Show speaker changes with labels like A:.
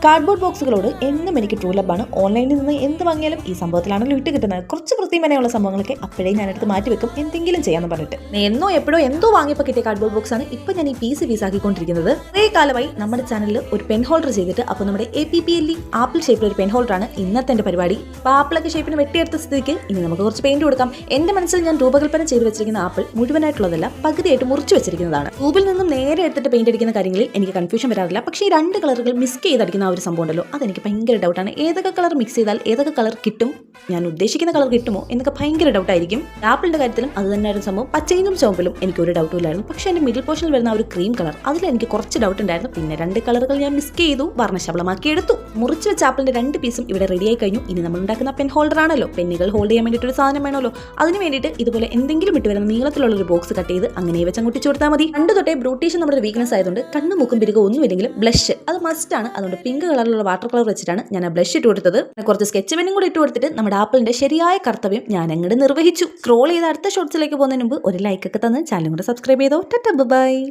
A: Cardboard ബോക്സുകളോട് എന്നും എനിക്ക് true ലബാണ്. ഓൺലൈനിൽ നിന്ന് എന്ത് വാങ്ങിയാലും ഈ സംഭവത്തിലാണല്ലോ ഇട്ട് കിട്ടുന്നത്. കുറച്ച് വൃത്തിമനയുള്ള സംഭവങ്ങളൊക്കെ അപ്പോഴേ ഞാനെടുത്ത് മാറ്റി വെക്കും, എന്തെങ്കിലും ചെയ്യാന്ന് പറഞ്ഞിട്ട്. എന്നോ എപ്പോഴോ എന്തോ വാങ്ങിയപ്പോൾ കിട്ടിയ കാർഡ്ബോർഡ് ബോക്സ് ആണ് ഇപ്പൊ ഞാൻ ഈ പീസ് ആക്കിക്കൊണ്ടിരിക്കുന്നത്. കുറേ കാലമായി നമ്മുടെ ചാനലിൽ ഒരു പെൻ ഹോൾഡർ ചെയ്തിട്ട്, അപ്പോൾ നമ്മുടെ APPLE ആപ്പിൾ ഷേപ്പിൽ ഒരു പെൻ ഹോൾഡർ ആണ് ഇന്നത്തെ എന്റെ പരിപാടി. അപ്പോൾ ആപ്പിളൊക്കെ ഷേപ്പിന് വെട്ടിയെടുത്ത സ്ഥിതിക്ക് ഇനി നമുക്ക് കുറച്ച് പെയിന്റ് കൊടുക്കാം. എന്റെ മനസ്സിൽ ഞാൻ രൂപകൽപ്പന ചെയ്ത് വെച്ചിരിക്കുന്ന ആപ്പിൾ മുഴുവനായിട്ടുള്ളതല്ല, പകുതിയായിട്ട് മുറിച്ച് വെച്ചിരിക്കുന്നതാണ്. ട്യൂബിൽ നിന്നും നേരെ എടുത്തിട്ട് പെയിന്റ് അടിക്കുന്ന കാര്യങ്ങളിൽ എനിക്ക് കൺഫ്യൂഷൻ വരാറില്ല. പക്ഷേ ഈ രണ്ട് കളറുകൾ മിക്സ് ചെയ്തടിക്കുന്ന ആ ഒരു സംഭവം ഉണ്ടല്ലോ, അതെനിക്ക് ഭയങ്കര ഡൗട്ടാണ്. ഏതൊക്കെ കളർ മിക്സ് ചെയ്താൽ ഏതൊക്കെ കളർ കിട്ടും, ഞാൻ ഉദ്ദേശിക്കുന്ന കളർ കിട്ടുമോ എന്നൊക്കെ ഭയങ്കര ഡൗട്ടായിരിക്കും. ആപ്പിളിന്റെ കാര്യത്തിലും അത് തന്നെയായിരുന്നു സംഭവം. പച്ചയിലും ചുവപ്പിലും എനിക്ക് ഒരു ഡൗട്ടും ഇല്ലായിരുന്നു. പക്ഷേ എൻ്റെ മിഡിൽ പോർഷനിൽ വരുന്ന ഒരു ക്രീം കളർ, അതിൽ എനിക്ക് കുറച്ച് ഡൗട്ട് ഉണ്ടായിരുന്നു. പിന്നെ രണ്ട് കളറുകൾ ഞാൻ മിക്സ് ചെയ്തു, വർണ്ണശബളമാക്കി എടുത്തു. മുറിച്ച് വെച്ച ആപ്പിളിന്റെ രണ്ട് പീസും ഇവിടെ റെഡിയായി കഴിഞ്ഞു. ഇനി നമ്മൾ ഉണ്ടാക്കുന്ന പെൻ ഹോൾഡർ ആണല്ലോ, പെന്നുകൾ ഹോൾഡ് ചെയ്യാൻ വേണ്ടിയിട്ട് ഒരു സാധനം വേണമല്ലോ. അതിന് വേണ്ടിയിട്ട് ഇതുപോലെ എന്തെങ്കിലും ഇട്ട് വരുന്ന നീളത്തിലുള്ള ഒരു ബോക്സ് കട്ട് ചെയ്ത് അങ്ങനെ വെച്ച് അങ്ങോട്ടിച്ചു കൊടുത്താൽ മതി. പണ്ട് തൊട്ടേ ബ്രൂട്ടീഷൻ നമ്മുടെ വീക്ക്നെസ് ആയതുകൊണ്ട് കണ്ണ് മൂക്കും പിരികോ ഒന്നും ഇല്ലെങ്കിലും ബ്ലഷ് അത് മസ്റ്റ് ആണ്. അതുകൊണ്ട് പിങ്ക് കളറിലുള്ള വാട്ടർ കളർ വെച്ചിട്ടാണ് ഞാൻ ആ ബ്ലഷ് ഇട്ട് കൊടുത്തത്. കുറച്ച് സ്കെച്ച് പെന്നും കൂടി ഇട്ട് കൊടുത്തിട്ട് നമ്മുടെ ആപ്പിളിന്റെ ശരിയായ കർത്തവ്യം ഞാൻ അങ്ങോട്ട് നിർവഹിച്ചു. സ്ക്രോൾ ചെയ്ത് അടുത്ത ഷോട്ട്സിലേക്ക് പോകുന്നതിന് മുമ്പ് ഒരു ലൈക്ക് ഒക്കെ തന്ന് ചാനലും കൂടെ സബ്സ്ക്രൈബ് ചെയ്തോ. Tata bye.